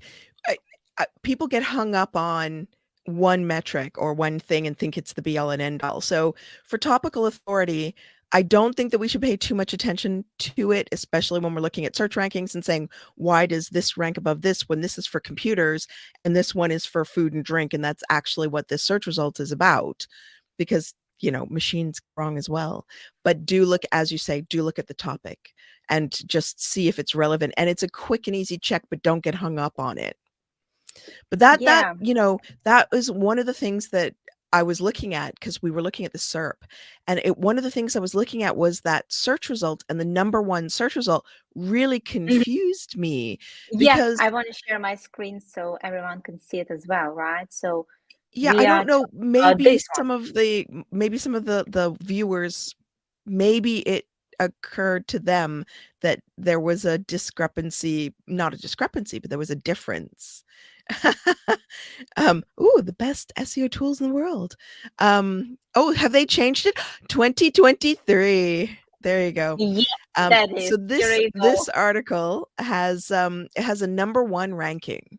people get hung up on one metric or one thing and think it's the be all and end all. So for topical authority, I don't think that we should pay too much attention to it, especially when we're looking at search rankings and saying, why does this rank above this when this is for computers and this one is for food and drink? And that's actually what this search result is about, because, machines wrong as well. But do look, as you say, do look at the topic and just see if it's relevant. And it's a quick and easy check, but don't get hung up on it. But that was one of the things that I was looking at, because we were looking at the SERP, and one of the things I was looking at was that search result, and the number one search result really confused me. Yes, Because I want to share my screen so everyone can see it as well, right? So yeah, we I are don't know, talking about maybe this some of the viewers, maybe it occurred to them that there was a discrepancy, not a discrepancy, but there was a difference. The best SEO tools in the world. Have they changed it? 2023. There you go. Yes, that is. So Here you go. this article has it has a number one ranking.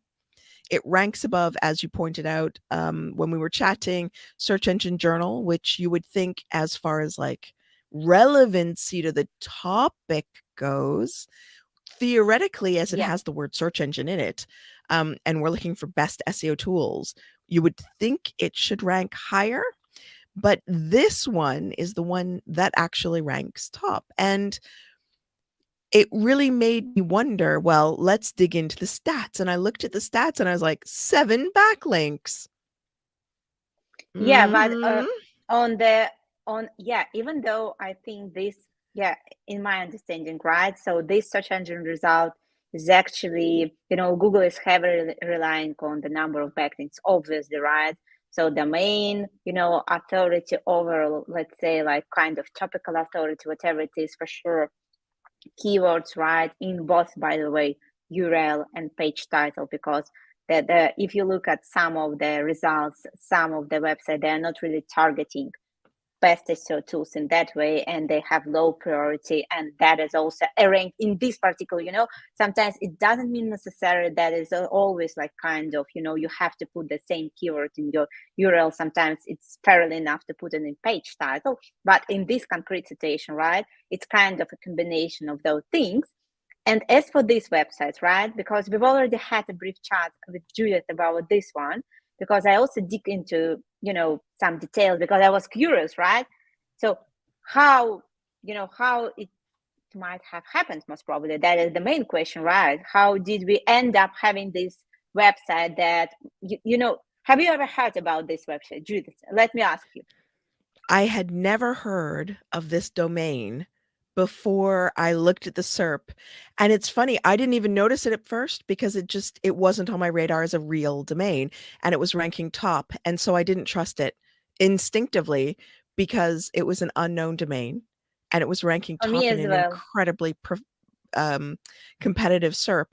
It ranks above, as you pointed out, when we were chatting, Search Engine Journal, which you would think, as far as like relevancy to the topic goes, theoretically, as it has the word search engine in it, and we're looking for best SEO tools, you would think it should rank higher. But this one is the one that actually ranks top. And it really made me wonder, well, let's dig into the stats. And I looked at the stats and I was like, 7 backlinks. Yeah, but even though I think this, in my understanding, right? So this search engine result is actually, Google is heavily relying on the number of backlinks, obviously, right? So domain, authority over, let's say, like kind of topical authority, whatever it is, for sure. Keywords, right, in both, by the way, URL and page title, because if you look at some of the results, some of the websites, they are not really targeting best SEO tools in that way, and they have low priority, and that is also a rank in this particular, sometimes it doesn't mean necessarily that is always like kind of, you have to put the same keyword in your URL. Sometimes it's fairly enough to put it in page title, but in this concrete situation, right, it's kind of a combination of those things. And as for this website, right, because we've already had a brief chat with Judith about this one, because I also dig into, some details, because I was curious, right? So how it might have happened, most probably. That is the main question, right? How did we end up having this website that, have you ever heard about this website, Judith? Let me ask you. I had never heard of this domain before I looked at the SERP. And it's funny, I didn't even notice it at first because it wasn't on my radar as a real domain, and it was ranking top. And so I didn't trust it instinctively because it was an unknown domain and it was ranking For me top in as an well. incredibly competitive SERP.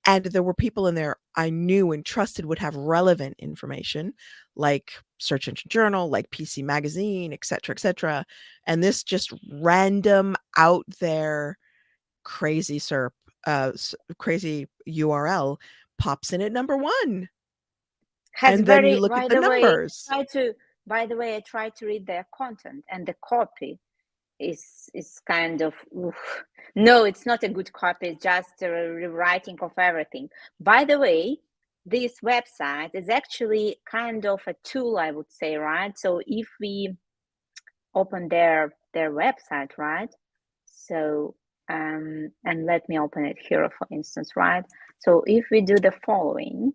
And there were people in there I knew and trusted would have relevant information, like Search Engine Journal, like PC Magazine, et cetera, and this just random out there crazy SERP, crazy URL pops in at number 1. Has And then you very, look at the numbers. by the way, I try to read their content, and the copy is kind of, oof. No, it's not a good copy. It's just a rewriting of everything. By the way, this website is actually kind of a tool, I would say, right? So if we open their website, right? So and let me open it here, for instance, right? So if we do the following,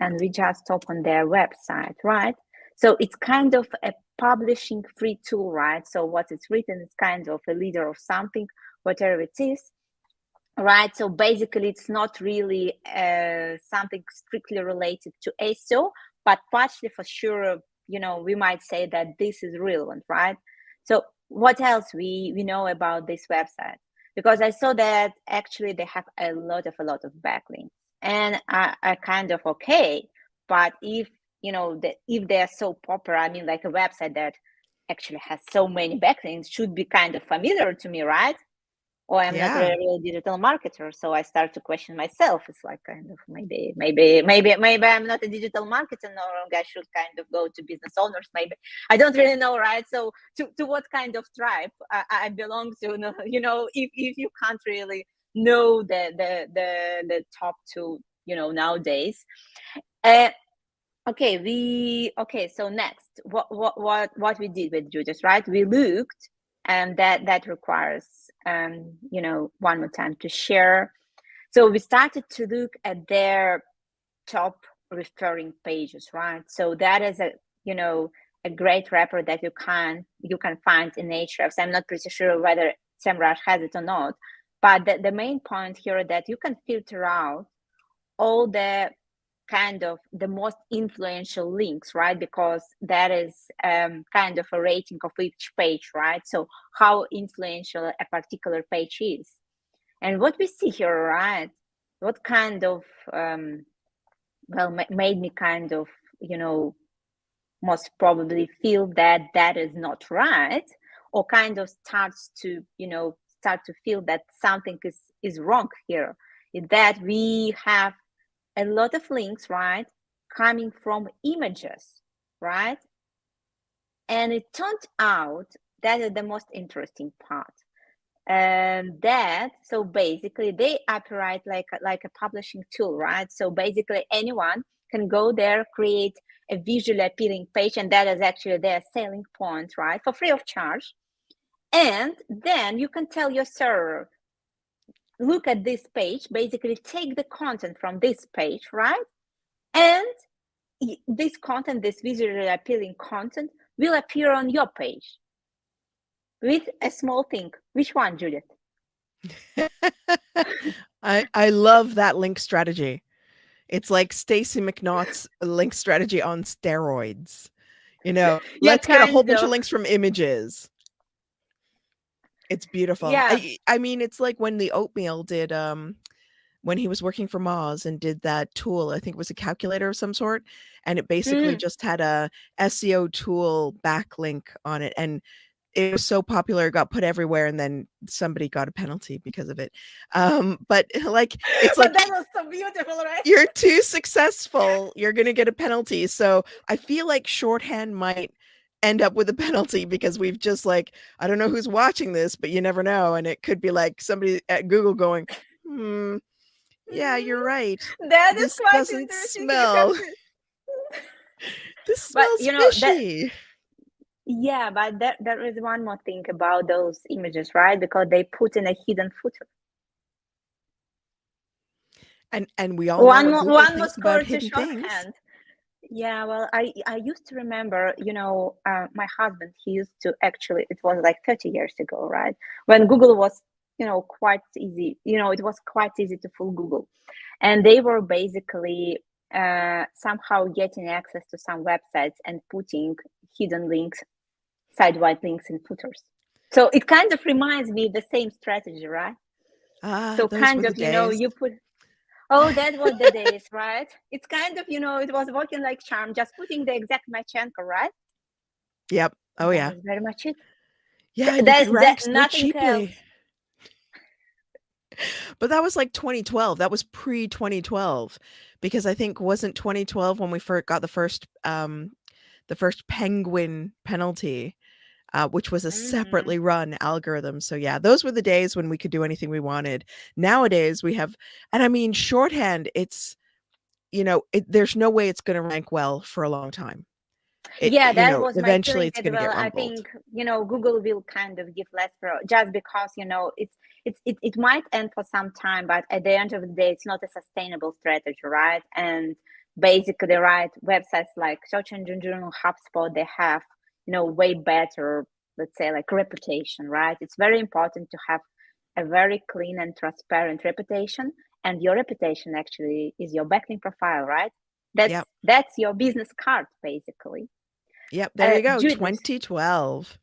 and we just open their website, right? So it's kind of a publishing free tool, right? So what it's written is kind of a leader of something, whatever it is, right? So basically, it's not really something strictly related to SEO, but partially for sure, we might say that this is relevant, right? So what else we know about this website? Because I saw that actually they have a lot of backlinks, and I kind of okay, but if if they are so popular, I mean, like a website that actually has so many backlinks should be kind of familiar to me, right? Or I'm not Yeah. a real digital marketer, so I start to question myself. It's like kind of maybe I'm not a digital marketer, nor I should kind of go to business owners. Maybe I don't really know, right? So to what kind of tribe I belong to? If you can't really know the top two, nowadays. Okay, so next, what we did with Judith, right? We looked, and that requires one more time to share. So we started to look at their top referring pages, right? So that is a great wrapper that you can find in Ahrefs. I'm not pretty sure whether SEMrush has it or not, but the main point here is that you can filter out all the kind of the most influential links, right? Because that is kind of a rating of each page, right? So how influential a particular page is. And what we see here, right? What kind of, made me kind of, most probably feel that is not right, or kind of starts to feel that something is wrong here, is that we have a lot of links, right, coming from images, right? And it turned out that is the most interesting part. So basically they operate like a publishing tool, right? So basically anyone can go there, create a visually appealing page, and that is actually their selling point, right, for free of charge. And then you can tell your server, look at this page, basically take the content from this page, right? And this content, this visually appealing content, will appear on your page with a small thing. Which one, Judith? I love that link strategy. It's like Stacey McNaught's link strategy on steroids. You know, Yeah, let's get a whole kind bunch of of. links from images. It's beautiful. Yeah. I mean, it's like when the oatmeal did when he was working for Moz and did that tool, I think it was a calculator of some sort, and it basically Mm. just had a SEO tool backlink on it, and it was so popular, it got put everywhere, and then somebody got a penalty because of it. But like, it's But like that was so beautiful, right? you're too successful, you're gonna get a penalty. So I feel like shorthand might end up with a penalty because we've just like, I don't know who's watching this, but you never know, and it could be like somebody at Google going, yeah, you're right. That is This quite doesn't interesting because, smell. This but smells that, fishy. yeah, but there is one more thing about those images, right? Because they put in a hidden footer. And we all know what Google One more thinks about story to hidden things. shorthand. Yeah, well, I used to remember, my husband, he used to actually, it was like 30 years ago, right? When Google was, quite easy, it was quite easy to fool Google. And they were basically somehow getting access to some websites and putting hidden links, sidewise links in footers. So it kind of reminds me the same strategy, right? Ah, So those were kind the of, days. you put, oh, that was the days, right? It's kind of, it was working like charm, just putting the exact match anchor, right? Yep. Oh That yeah. was very much it. Yeah, and you could That rank so nothing else. cheaply. But that was like 2012. That was pre-2012 because I think wasn't 2012 when we first got the first penguin penalty, which was a Mm-hmm. separately run algorithm. So yeah, those were the days when we could do anything we wanted. Nowadays we have, and I mean shorthand, it's, there's no way it's going to rank well for a long time. Yeah, that was my Eventually feeling it's as going to well. get I rumbled. think, Google will kind of give less for just because, it might end for some time, but at the end of the day, it's not a sustainable strategy, right? And basically, right, websites like Search Engine Journal, HubSpot, they have, way better, let's say, like reputation, right? It's very important to have a very clean and transparent reputation. And your reputation actually is your backlink profile, right? That's Yep. that's your business card, basically. Yep. There you go. Judith, 2012.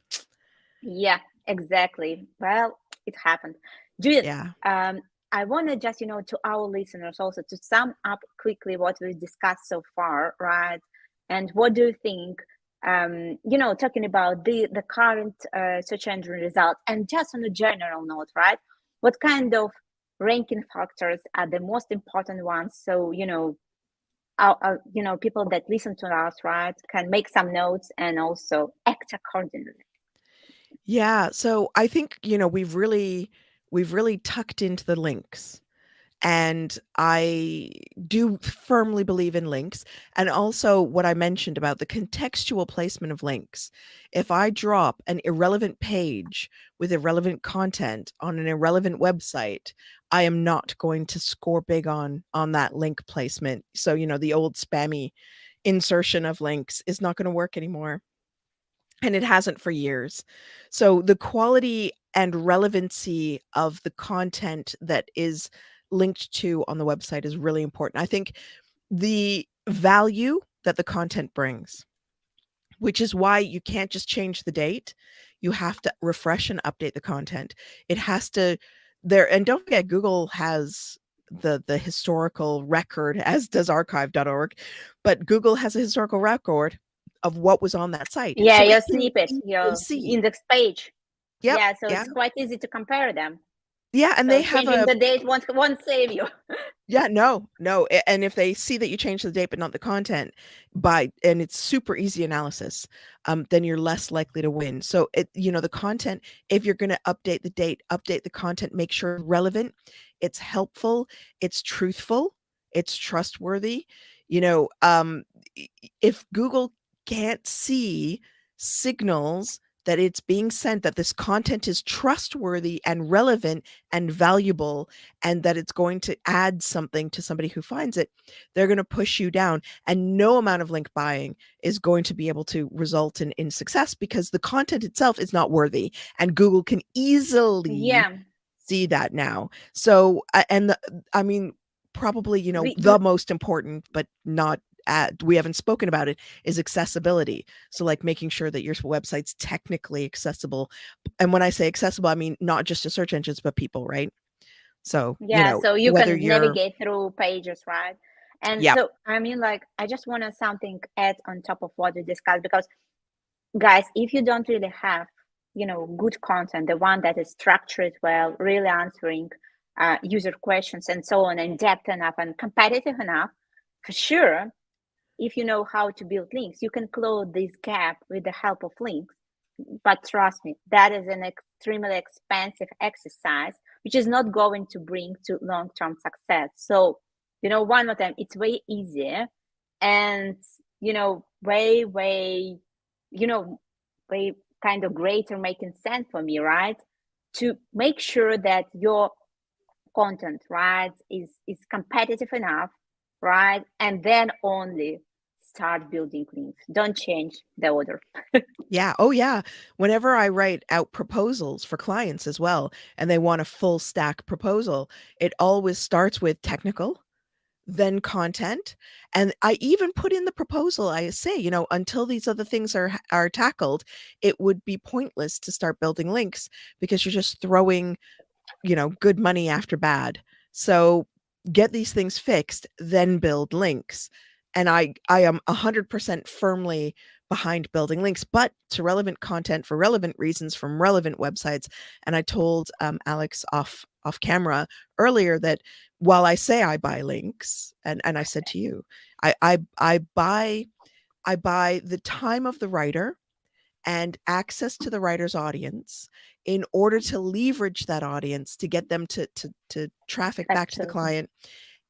yeah, exactly. Well, it happened. Judith, Yeah. I want to just, to our listeners also to sum up quickly what we've discussed so far, right? And what do you think, talking about the current search engine results and just on a general note, right? What kind of ranking factors are the most important ones? So, people that listen to us, right, can make some notes and also act accordingly. Yeah. So I think, we've really tucked into the links. And I do firmly believe in links. And also what I mentioned about the contextual placement of links. If I drop an irrelevant page with irrelevant content on an irrelevant website, I am not going to score big on that link placement. So, the old spammy insertion of links is not going to work anymore. And it hasn't for years. So the quality and relevancy of the content that is linked to on the website is really important. I think the value that the content brings, which is why you can't just change the date. You have to refresh and update the content. It has to there, and don't forget Google has the historical record, as does archive.org, but Google has a historical record of what was on that site. Yeah, So it your can snippet, easily your see. index page. Yep. Yeah, so Yeah. it's quite easy to compare them. Yeah, and So they have changing a the date won't save you. yeah, no, and if they see that you change the date but not the content, and it's super easy analysis, then you're less likely to win. So the content, if you're going to update the date, update the content, make sure it's relevant, it's helpful, it's truthful, it's trustworthy. If Google can't see signals that it's being sent, that this content is trustworthy and relevant and valuable, and that it's going to add something to somebody who finds it, they're going to push you down. And no amount of link buying is going to be able to result in success because the content itself is not worthy. And Google can easily Yeah. see that now. So, I mean, probably, you know, we the most important, but not we haven't spoken about it, is accessibility. So like making sure that your website's technically accessible. And when I say accessible, I mean not just to search engines, but people, right? So, you yeah, know, so you whether can you're, navigate through pages, right? And yeah, so I mean, like, I just want to something add on top of what we discussed, because guys, if you don't really have, good content, the one that is structured well, really answering user questions and so on, and depth enough and competitive enough, for sure, if you know how to build links, you can close this gap with the help of links. But trust me, that is an extremely expensive exercise, which is not going to bring to long-term success. So, one more time, it's way easier and, way, way kind of greater making sense for me, right? To make sure that your content, right, is competitive enough, right? And then only start building links. Don't change the order. yeah. Oh, yeah. Whenever I write out proposals for clients as well, and they want a full stack proposal, it always starts with technical, then content. And I even put in the proposal, I say, you know, until these other things are tackled, it would be pointless to start building links because you're just throwing, you know, good money after bad. So get these things fixed, then build links. And I am 100% firmly behind building links, but to relevant content for relevant reasons from relevant websites. And I told Alex off camera earlier that while I say I buy links, and I said to you, I buy the time of the writer and access to the writer's audience in order to leverage that audience to get them to traffic back to the Absolutely. client,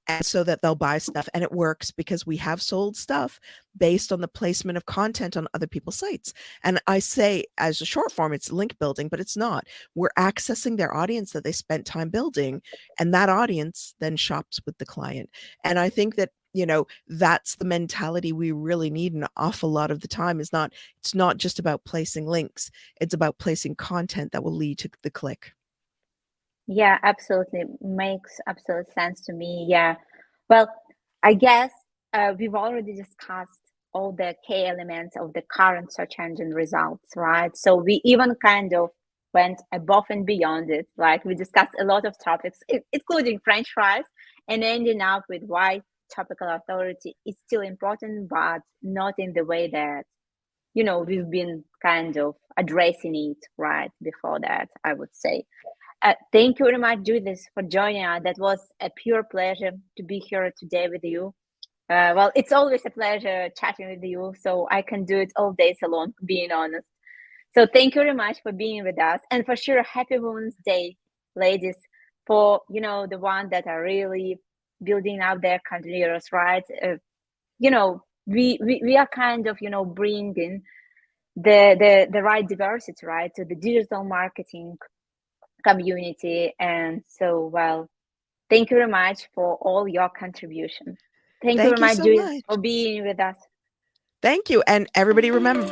and so that they'll buy stuff. And it works because we have sold stuff based on the placement of content on other people's sites. And I say as a short form, it's link building, but it's not. We're accessing their audience that they spent time building, and that audience then shops with the client. And I think that, you know, that's the mentality we really need an awful lot of the time. It's not just about placing links, it's about placing content that will lead to the click. Yeah, absolutely. Makes absolute sense to me. Yeah. Well, I guess we've already discussed all the key elements of the current search engine results, right? So we even kind of went above and beyond it. Like, we discussed a lot of topics, including French fries, and ending up with why topical authority is still important, but not in the way that, we've been kind of addressing it right before that, I would say. Thank you very much, Judith, for joining us. That was a pure pleasure to be here today with you. Well, it's always a pleasure chatting with you, so I can do it all days alone, being honest. So thank you very much for being with us. And for sure, happy Women's Day, ladies, for, the ones that are really building out their careers, right? We are kind of, bringing the right diversity, right, to the digital marketing community. And so, well, thank you very much for all your contribution. Thank you very Thank you much, so Judith, much. for being with us. Thank you. And everybody remember